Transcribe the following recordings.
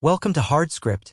Welcome to HardScript.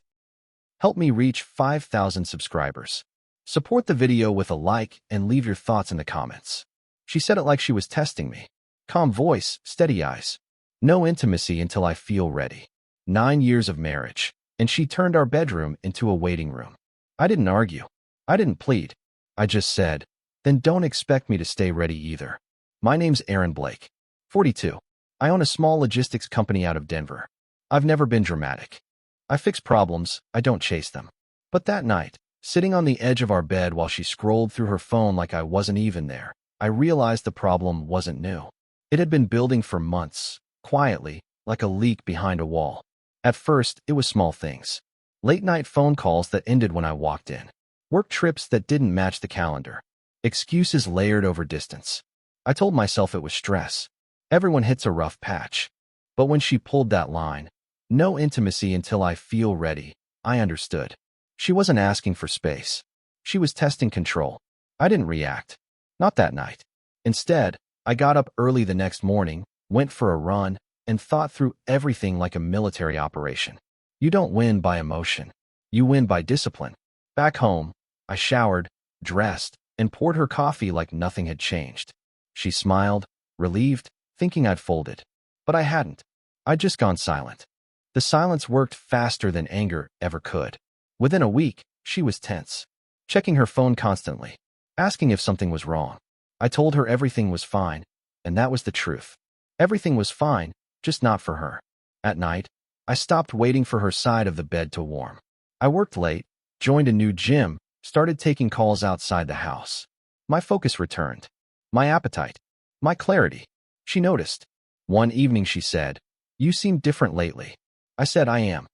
Help me reach 5,000 subscribers. Support the video with a like and leave your thoughts in the comments. She said it like she was testing me. Calm voice, steady eyes. No intimacy until I feel ready. 9 years of marriage, and she turned our bedroom into a waiting room. I didn't argue. I didn't plead. I just said, then don't expect me to stay ready either. My name's Aaron Blake, 42. I own a small logistics company out of Denver. I've never been dramatic. I fix problems, I don't chase them. But that night, sitting on the edge of our bed while she scrolled through her phone like I wasn't even there, I realized the problem wasn't new. It had been building for months, quietly, like a leak behind a wall. At first, it was small things. Late-night phone calls that ended when I walked in. Work trips that didn't match the calendar. Excuses layered over distance. I told myself it was stress. Everyone hits a rough patch. But when she pulled that line, no intimacy until I feel ready, I understood. She wasn't asking for space. She was testing control. I didn't react. Not that night. Instead, I got up early the next morning, went for a run, and thought through everything like a military operation. You don't win by emotion. You win by discipline. Back home, I showered, dressed, and poured her coffee like nothing had changed. She smiled, relieved, thinking I'd folded. But I hadn't. I'd just gone silent. The silence worked faster than anger ever could. Within a week, she was tense, checking her phone constantly, asking if something was wrong. I told her everything was fine, and that was the truth. Everything was fine, just not for her. At night, I stopped waiting for her side of the bed to warm. I worked late, joined a new gym, started taking calls outside the house. My focus returned. My appetite. My clarity. She noticed. One evening she said, "You seem different lately." I said, "I am."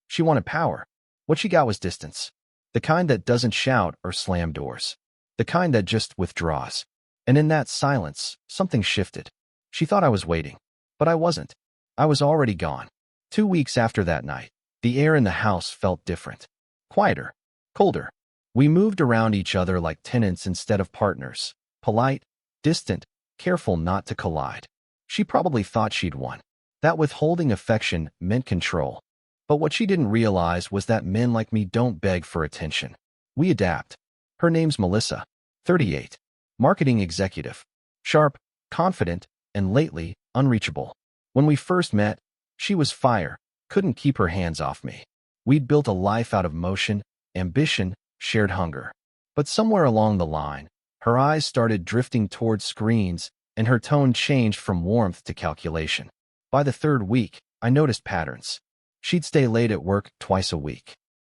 She wanted power. What she got was distance. The kind that doesn't shout or slam doors. The kind that just withdraws. And in that silence, something shifted. She thought I was waiting. But I wasn't. I was already gone. 2 weeks after that night, the air in the house felt different. Quieter. Colder. We moved around each other like tenants instead of partners. Polite, distant, careful not to collide. She probably thought she'd won. That withholding affection meant control. But what she didn't realize was that men like me don't beg for attention. We adapt. Her name's Melissa, 38. Marketing executive. Sharp, confident, and lately, unreachable. When we first met, she was fire, couldn't keep her hands off me. We'd built a life out of motion, ambition, shared hunger. But somewhere along the line, her eyes started drifting towards screens, and her tone changed from warmth to calculation. By the third week, I noticed patterns. She'd stay late at work twice a week.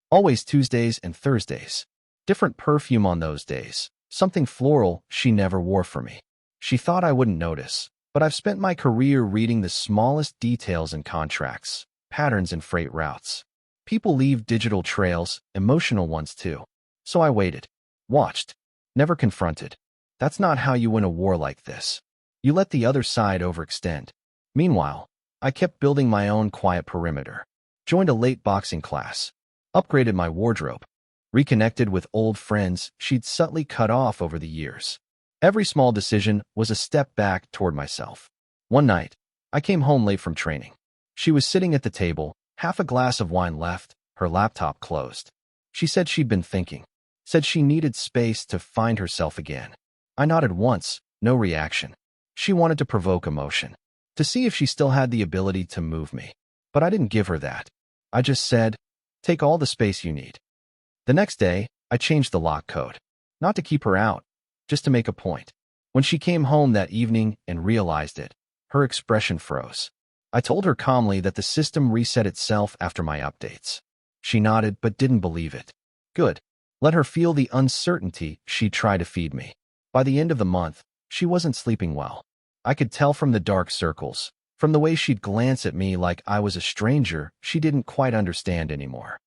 Always Tuesdays and Thursdays. Different perfume on those days. Something floral she never wore for me. She thought I wouldn't notice, but I've spent my career reading the smallest details in contracts, patterns in freight routes. People leave digital trails, emotional ones too. So I waited. Watched. Never confronted. That's not how you win a war like this. You let the other side overextend. Meanwhile, I kept building my own quiet perimeter. Joined a late boxing class. Upgraded my wardrobe. Reconnected with old friends she'd subtly cut off over the years. Every small decision was a step back toward myself. One night, I came home late from training. She was sitting at the table, half a glass of wine left, her laptop closed. She said she'd been thinking. Said she needed space to find herself again. I nodded once, no reaction. She wanted to provoke emotion. To see if she still had the ability to move me. But I didn't give her that. I just said, "Take all the space you need." The next day, I changed the lock code. Not to keep her out, just to make a point. When she came home that evening and realized it, her expression froze. I told her calmly that the system reset itself after my updates. She nodded but didn't believe it. Good. Let her feel the uncertainty she'd try to feed me. By the end of the month, she wasn't sleeping well. I could tell from the dark circles, from the way she'd glance at me like I was a stranger she didn't quite understand anymore.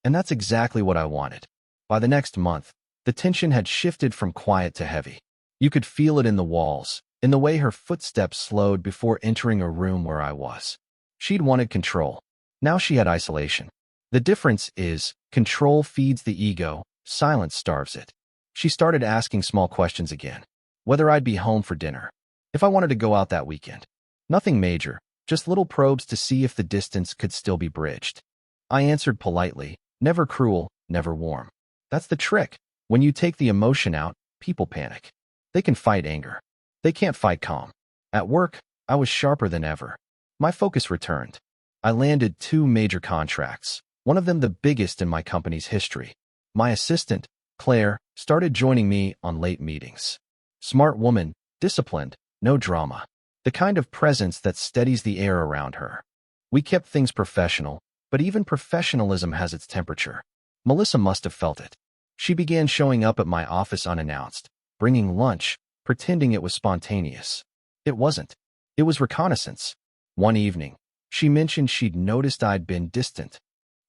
And that's exactly what I wanted. By the next month, the tension had shifted from quiet to heavy. You could feel it in the walls, in the way her footsteps slowed before entering a room where I was. She'd wanted control. Now she had isolation. The difference is, control feeds the ego, silence starves it. She started asking small questions again. Whether I'd be home for dinner. If I wanted to go out that weekend. Nothing major, just little probes to see if the distance could still be bridged. I answered politely, never cruel, never warm. That's the trick. When you take the emotion out, people panic. They can fight anger. They can't fight calm. At work, I was sharper than ever. My focus returned. I landed 2 major contracts, one of them the biggest in my company's history. My assistant, Claire, started joining me on late meetings. Smart woman, disciplined, no drama. The kind of presence that steadies the air around her. We kept things professional, but even professionalism has its temperature. Melissa must have felt it. She began showing up at my office unannounced, bringing lunch, pretending it was spontaneous. It wasn't. It was reconnaissance. One evening, she mentioned she'd noticed I'd been distant.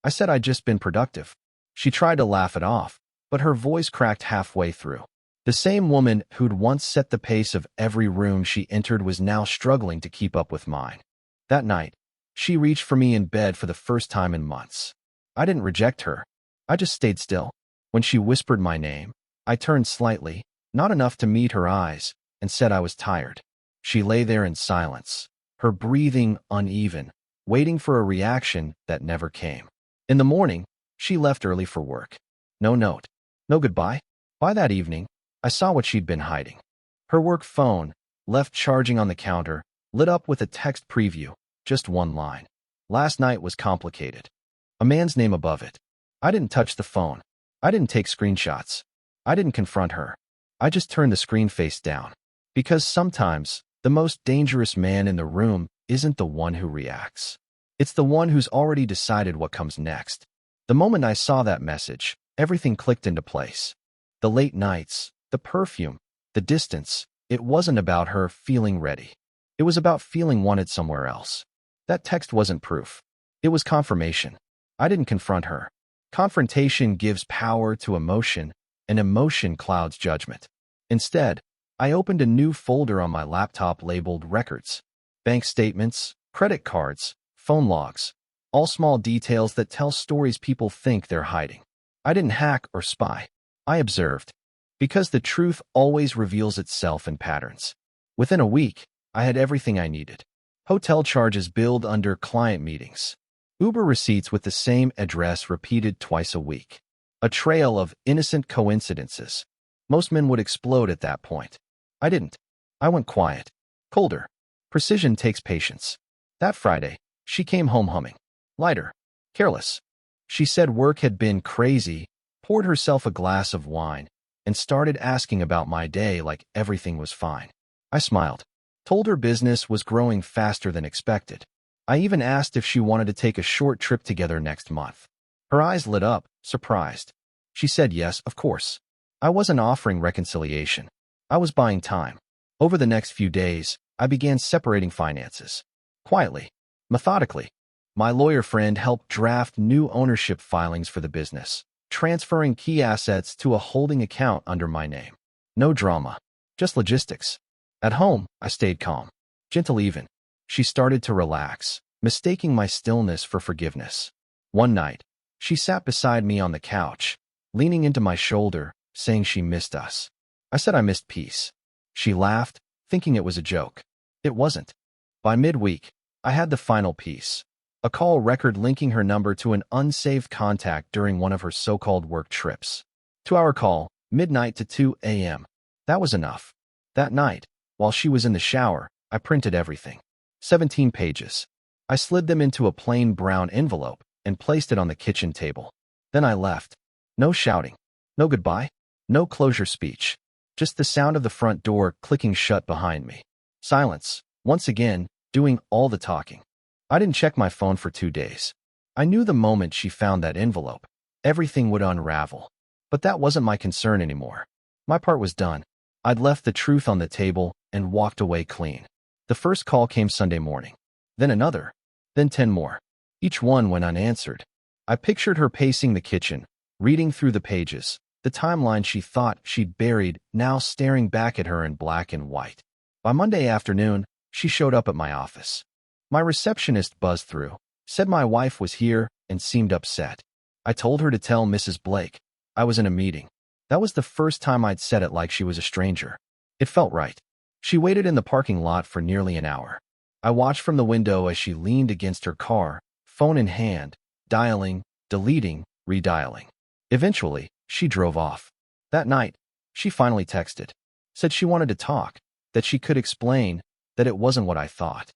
I said I'd just been productive. She tried to laugh it off, but her voice cracked halfway through. The same woman who'd once set the pace of every room she entered was now struggling to keep up with mine. That night, she reached for me in bed for the first time in months. I didn't reject her. I just stayed still. When she whispered my name, I turned slightly, not enough to meet her eyes, and said I was tired. She lay there in silence, her breathing uneven, waiting for a reaction that never came. In the morning, she left early for work. No note. No goodbye. By that evening, I saw what she'd been hiding. Her work phone, left charging on the counter, lit up with a text preview, just one line. Last night was complicated. A man's name above it. I didn't touch the phone. I didn't take screenshots. I didn't confront her. I just turned the screen face down. Because sometimes, the most dangerous man in the room isn't the one who reacts. It's the one who's already decided what comes next. The moment I saw that message, everything clicked into place. The late nights, the perfume, the distance, it wasn't about her feeling ready. It was about feeling wanted somewhere else. That text wasn't proof. It was confirmation. I didn't confront her. Confrontation gives power to emotion, and emotion clouds judgment. Instead, I opened a new folder on my laptop labeled Records. Bank statements, credit cards, phone logs. All small details that tell stories people think they're hiding. I didn't hack or spy. I observed. Because the truth always reveals itself in patterns. Within a week, I had everything I needed. Hotel charges billed under client meetings. Uber receipts with the same address repeated twice a week. A trail of innocent coincidences. Most men would explode at that point. I didn't. I went quiet. Colder. Precision takes patience. That Friday, she came home humming. Lighter. Careless. She said work had been crazy, poured herself a glass of wine, and started asking about my day like everything was fine. I smiled. Told her business was growing faster than expected. I even asked if she wanted to take a short trip together next month. Her eyes lit up, surprised. She said yes, of course. I wasn't offering reconciliation. I was buying time. Over the next few days, I began separating finances. Quietly. Methodically. My lawyer friend helped draft new ownership filings for the business, transferring key assets to a holding account under my name. No drama. Just logistics. At home, I stayed calm. Gentle even. She started to relax, mistaking my stillness for forgiveness. One night, she sat beside me on the couch, leaning into my shoulder, saying she missed us. I said I missed peace. She laughed, thinking it was a joke. It wasn't. By midweek, I had the final piece. A call record linking her number to an unsaved contact during one of her so-called work trips. 2-hour call, midnight to 2 a.m. That was enough. That night, while she was in the shower, I printed everything. 17 pages. I slid them into a plain brown envelope and placed it on the kitchen table. Then I left. No shouting. No goodbye. No closure speech. Just the sound of the front door clicking shut behind me. Silence, once again, doing all the talking. I didn't check my phone for 2 days. I knew the moment she found that envelope, everything would unravel. But that wasn't my concern anymore. My part was done. I'd left the truth on the table and walked away clean. The first call came Sunday morning. Then another. Then 10 more. Each one went unanswered. I pictured her pacing the kitchen, reading through the pages, the timeline she thought she'd buried now staring back at her in black and white. By Monday afternoon, she showed up at my office. My receptionist buzzed through, said my wife was here, and seemed upset. I told her to tell Mrs. Blake I was in a meeting. That was the first time I'd said it like she was a stranger. It felt right. She waited in the parking lot for nearly an hour. I watched from the window as she leaned against her car, phone in hand, dialing, deleting, redialing. Eventually, she drove off. That night, she finally texted. Said she wanted to talk, that she could explain, that it wasn't what I thought.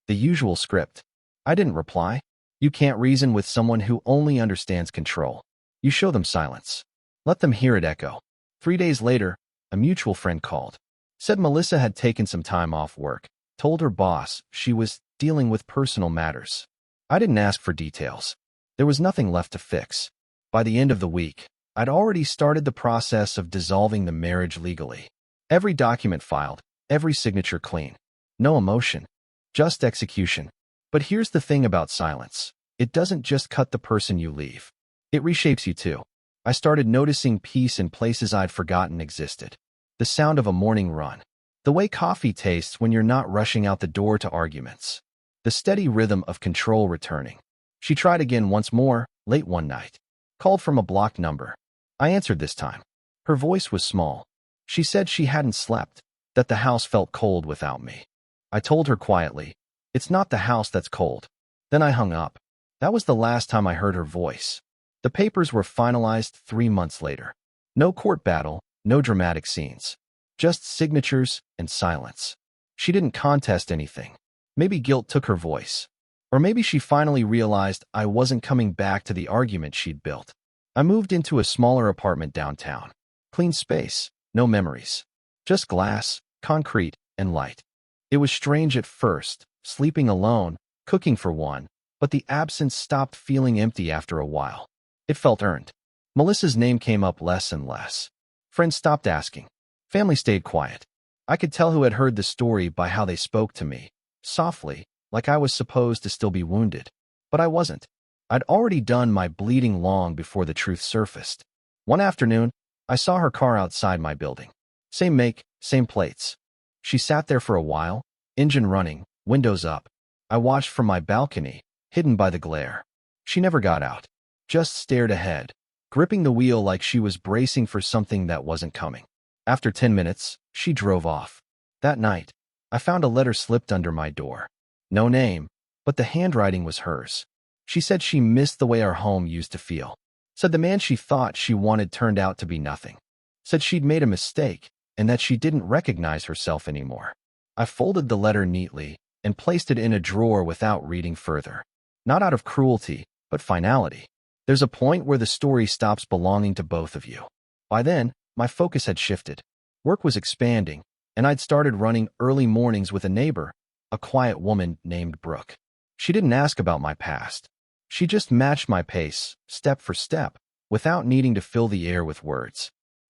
The usual script. I didn't reply. You can't reason with someone who only understands control. You show them silence. Let them hear it echo. 3 days later, a mutual friend called. Said Melissa had taken some time off work. Told her boss she was dealing with personal matters. I didn't ask for details. There was nothing left to fix. By the end of the week, I'd already started the process of dissolving the marriage legally. Every document filed, every signature clean. No emotion, just execution. But here's the thing about silence. It doesn't just cut the person you leave. It reshapes you too. I started noticing peace in places I'd forgotten existed. The sound of a morning run. The way coffee tastes when you're not rushing out the door to arguments. The steady rhythm of control returning. She tried again once more, late one night. Called from a blocked number. I answered this time. Her voice was small. She said she hadn't slept, that the house felt cold without me. I told her quietly, it's not the house that's cold. Then I hung up. That was the last time I heard her voice. The papers were finalized 3 months later. No court battle, no dramatic scenes. Just signatures and silence. She didn't contest anything. Maybe guilt took her voice. Or maybe she finally realized I wasn't coming back to the argument she'd built. I moved into a smaller apartment downtown. Clean space, no memories. Just glass, concrete, and light. It was strange at first, sleeping alone, cooking for one, but the absence stopped feeling empty after a while. It felt earned. Melissa's name came up less and less. Friends stopped asking. Family stayed quiet. I could tell who had heard the story by how they spoke to me, softly, like I was supposed to still be wounded. But I wasn't. I'd already done my bleeding long before the truth surfaced. One afternoon, I saw her car outside my building. Same make, same plates. She sat there for a while, engine running, windows up. I watched from my balcony, hidden by the glare. She never got out. Just stared ahead, gripping the wheel like she was bracing for something that wasn't coming. After 10 minutes, she drove off. That night, I found a letter slipped under my door. No name, but the handwriting was hers. She said she missed the way our home used to feel. Said the man she thought she wanted turned out to be nothing. Said she'd made a mistake and that she didn't recognize herself anymore. I folded the letter neatly and placed it in a drawer without reading further. Not out of cruelty, but finality. There's a point where the story stops belonging to both of you. By then, my focus had shifted. Work was expanding, and I'd started running early mornings with a neighbor, a quiet woman named Brooke. She didn't ask about my past. She just matched my pace, step for step, without needing to fill the air with words.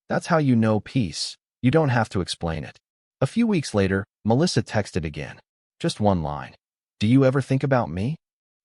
That's how you know peace. You don't have to explain it. A few weeks later, Melissa texted again. Just one line. Do you ever think about me?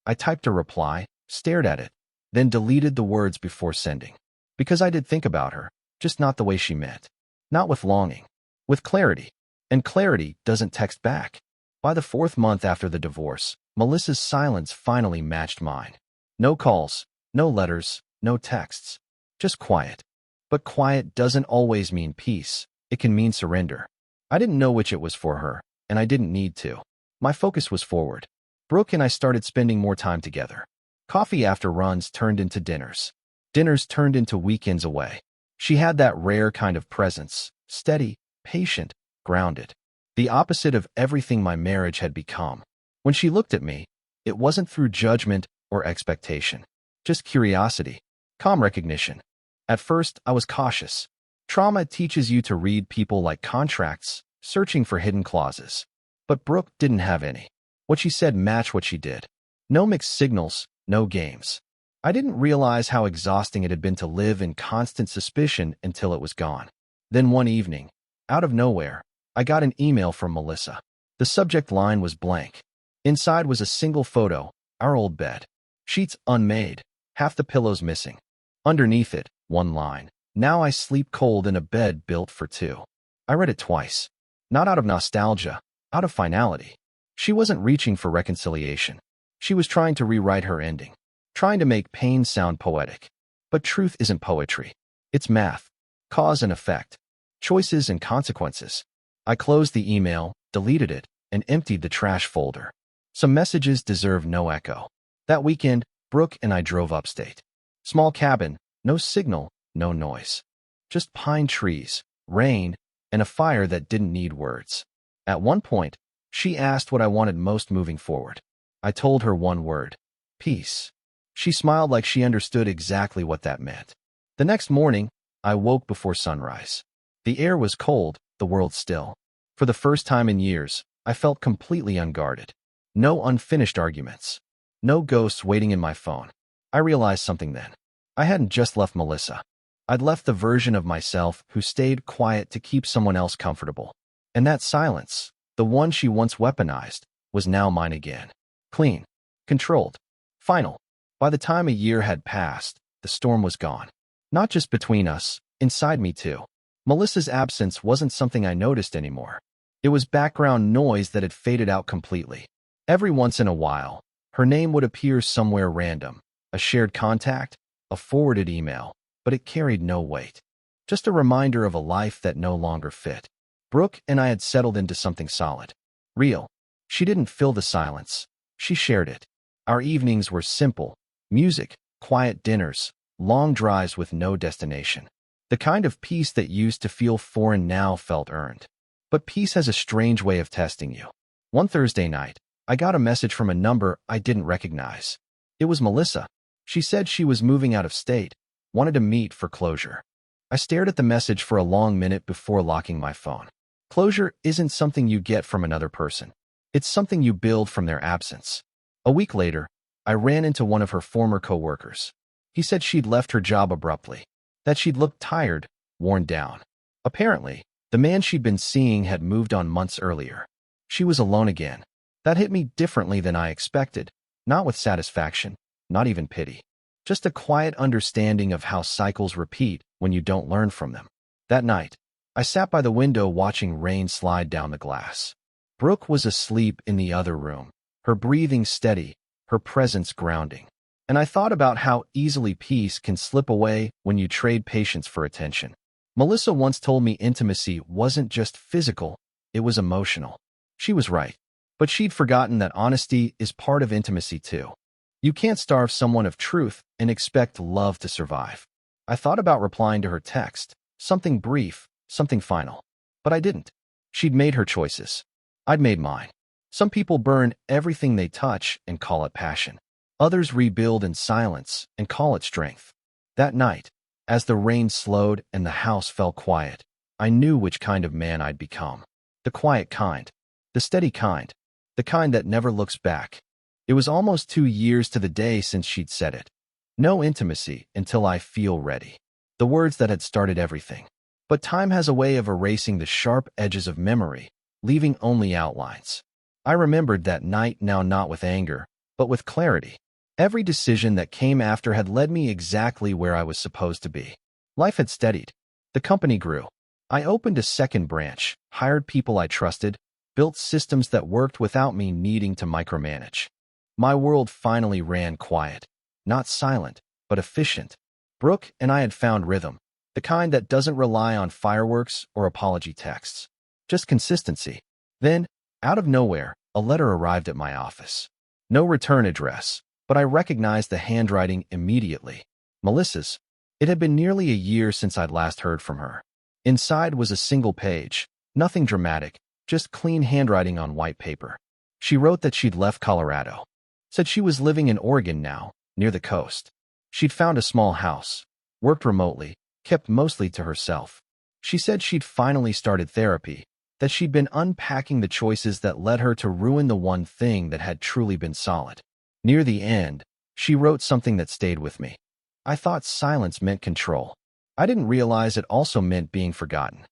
I typed a reply, stared at it, then deleted the words before sending. Because I did think about her, just not the way she meant. Not with longing. With clarity. And clarity doesn't text back. By the 4th month after the divorce, Melissa's silence finally matched mine. No calls, no letters, no texts. Just quiet. But quiet doesn't always mean peace. It can mean surrender. I didn't know which it was for her, and I didn't need to. My focus was forward. Brooke and I started spending more time together. Coffee after runs turned into dinners. Dinners turned into weekends away. She had that rare kind of presence, steady, patient, grounded. The opposite of everything my marriage had become. When she looked at me, it wasn't through judgment or expectation. Just curiosity, calm recognition. At first, I was cautious. Trauma teaches you to read people like contracts, searching for hidden clauses. But Brooke didn't have any. What she said matched what she did. No mixed signals, no games. I didn't realize how exhausting it had been to live in constant suspicion until it was gone. Then one evening, out of nowhere, I got an email from Melissa. The subject line was blank. Inside was a single photo, our old bed. Sheets unmade, half the pillows missing. Underneath it, one line. Now I sleep cold in a bed built for two. I read it twice. Not out of nostalgia, out of finality. She wasn't reaching for reconciliation. She was trying to rewrite her ending. Trying to make pain sound poetic. But truth isn't poetry. It's math. Cause and effect. Choices and consequences. I closed the email, deleted it, and emptied the trash folder. Some messages deserve no echo. That weekend, Brooke and I drove upstate. Small cabin, no signal, no noise. Just pine trees, rain, and a fire that didn't need words. At one point, she asked what I wanted most moving forward. I told her one word: peace. She smiled like she understood exactly what that meant. The next morning, I woke before sunrise. The air was cold, the world still. For the first time in years, I felt completely unguarded. No unfinished arguments. No ghosts waiting in my phone. I realized something then. I hadn't just left Melissa. I'd left the version of myself who stayed quiet to keep someone else comfortable. And that silence, the one she once weaponized, was now mine again. Clean. Controlled. Final. By the time a year had passed, the storm was gone. Not just between us, inside me too. Melissa's absence wasn't something I noticed anymore. It was background noise that had faded out completely. Every once in a while, her name would appear somewhere random, a shared contact, a forwarded email, but it carried no weight. Just a reminder of a life that no longer fit. Brooke and I had settled into something solid. Real. She didn't fill the silence. She shared it. Our evenings were simple. Music, quiet dinners, long drives with no destination. The kind of peace that used to feel foreign now felt earned. But peace has a strange way of testing you. One Thursday night, I got a message from a number I didn't recognize. It was Melissa. She said she was moving out of state, wanted to meet for closure. I stared at the message for a long minute before locking my phone. Closure isn't something you get from another person. It's something you build from their absence. A week later, I ran into one of her former coworkers. He said she'd left her job abruptly, that she'd looked tired, worn down. Apparently, the man she'd been seeing had moved on months earlier. She was alone again. That hit me differently than I expected, not with satisfaction, not even pity. Just a quiet understanding of how cycles repeat when you don't learn from them. That night, I sat by the window watching rain slide down the glass. Brooke was asleep in the other room, her breathing steady, her presence grounding. And I thought about how easily peace can slip away when you trade patience for attention. Melissa once told me intimacy wasn't just physical, it was emotional. She was right. But she'd forgotten that honesty is part of intimacy too. You can't starve someone of truth and expect love to survive. I thought about replying to her text, something brief, something final. But I didn't. She'd made her choices. I'd made mine. Some people burn everything they touch and call it passion. Others rebuild in silence and call it strength. That night, as the rain slowed and the house fell quiet, I knew which kind of man I'd become. The quiet kind. The steady kind. The kind that never looks back. It was almost 2 years to the day since she'd said it. No intimacy until I feel ready. The words that had started everything. But time has a way of erasing the sharp edges of memory, leaving only outlines. I remembered that night now not with anger, but with clarity. Every decision that came after had led me exactly where I was supposed to be. Life had steadied. The company grew. I opened a second branch, hired people I trusted, built systems that worked without me needing to micromanage. My world finally ran quiet. Not silent, but efficient. Brooke and I had found rhythm, the kind that doesn't rely on fireworks or apology texts. Just consistency. Then, out of nowhere, a letter arrived at my office. No return address, but I recognized the handwriting immediately. Melissa's. It had been nearly a year since I'd last heard from her. Inside was a single page, nothing dramatic, just clean handwriting on white paper. She wrote that she'd left Colorado. Said she was living in Oregon now, near the coast. She'd found a small house, worked remotely, kept mostly to herself. She said she'd finally started therapy, that she'd been unpacking the choices that led her to ruin the one thing that had truly been solid. Near the end, she wrote something that stayed with me. I thought silence meant control. I didn't realize it also meant being forgotten.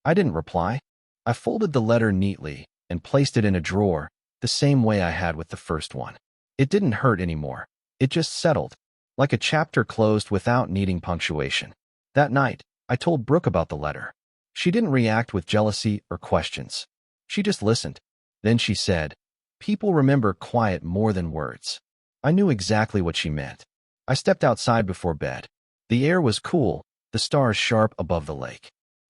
I didn't reply. I folded the letter neatly and placed it in a drawer, the same way I had with the first one. It didn't hurt anymore. It just settled, like a chapter closed without needing punctuation. That night, I told Brooke about the letter. She didn't react with jealousy or questions. She just listened. Then she said, "People remember quiet more than words." I knew exactly what she meant. I stepped outside before bed. The air was cool, the stars sharp above the lake.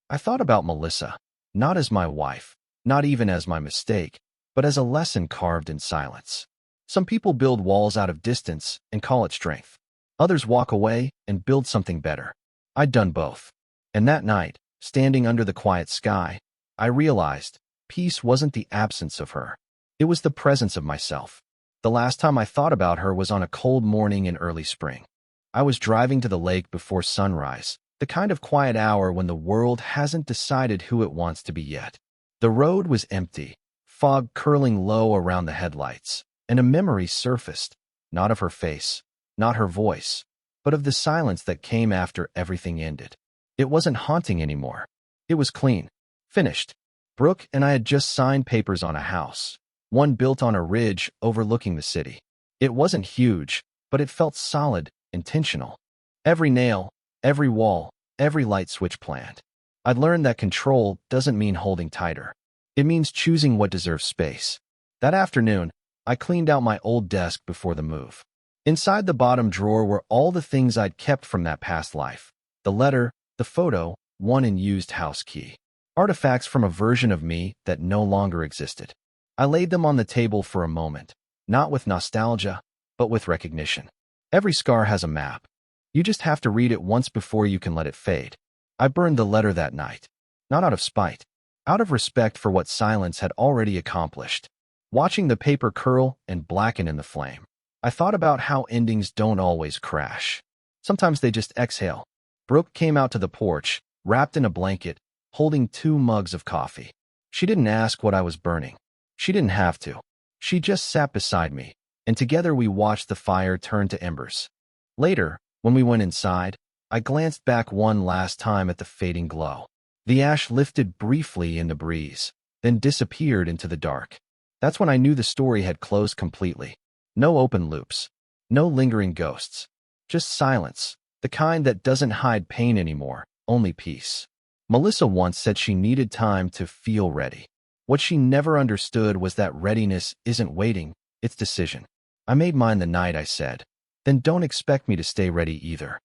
I thought about Melissa, not as my wife, not even as my mistake, but as a lesson carved in silence. Some people build walls out of distance and call it strength. Others walk away and build something better. I'd done both. And that night, standing under the quiet sky, I realized peace wasn't the absence of her. It was the presence of myself. The last time I thought about her was on a cold morning in early spring. I was driving to the lake before sunrise, the kind of quiet hour when the world hasn't decided who it wants to be yet. The road was empty, fog curling low around the headlights, and a memory surfaced, not of her face, not her voice, but of the silence that came after everything ended. It wasn't haunting anymore. It was clean, finished. Brooke and I had just signed papers on a house, one built on a ridge overlooking the city. It wasn't huge, but it felt solid, intentional. Every nail, every wall, every light switch planned. I'd learned that control doesn't mean holding tighter. It means choosing what deserves space. That afternoon, I cleaned out my old desk before the move. Inside the bottom drawer were all the things I'd kept from that past life. The letter, the photo, one unused house key. Artifacts from a version of me that no longer existed. I laid them on the table for a moment, not with nostalgia, but with recognition. Every scar has a map. You just have to read it once before you can let it fade. I burned the letter that night, not out of spite, out of respect for what silence had already accomplished. Watching the paper curl and blacken in the flame, I thought about how endings don't always crash. Sometimes they just exhale. Brooke came out to the porch, wrapped in a blanket, holding 2 mugs of coffee. She didn't ask what I was burning. She didn't have to. She just sat beside me, and together we watched the fire turn to embers. Later, when we went inside, I glanced back one last time at the fading glow. The ash lifted briefly in the breeze, then disappeared into the dark. That's when I knew the story had closed completely. No open loops. No lingering ghosts. Just silence, the kind that doesn't hide pain anymore, only peace. Melissa once said she needed time to feel ready. What she never understood was that readiness isn't waiting, it's decision. I made mine the night I said, then don't expect me to stay ready either.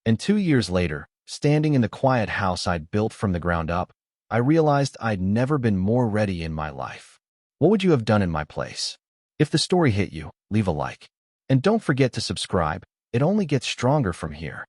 And 2 years later, standing in the quiet house I'd built from the ground up, I realized I'd never been more ready in my life. What would you have done in my place? If the story hit you, leave a like. And don't forget to subscribe, it only gets stronger from here.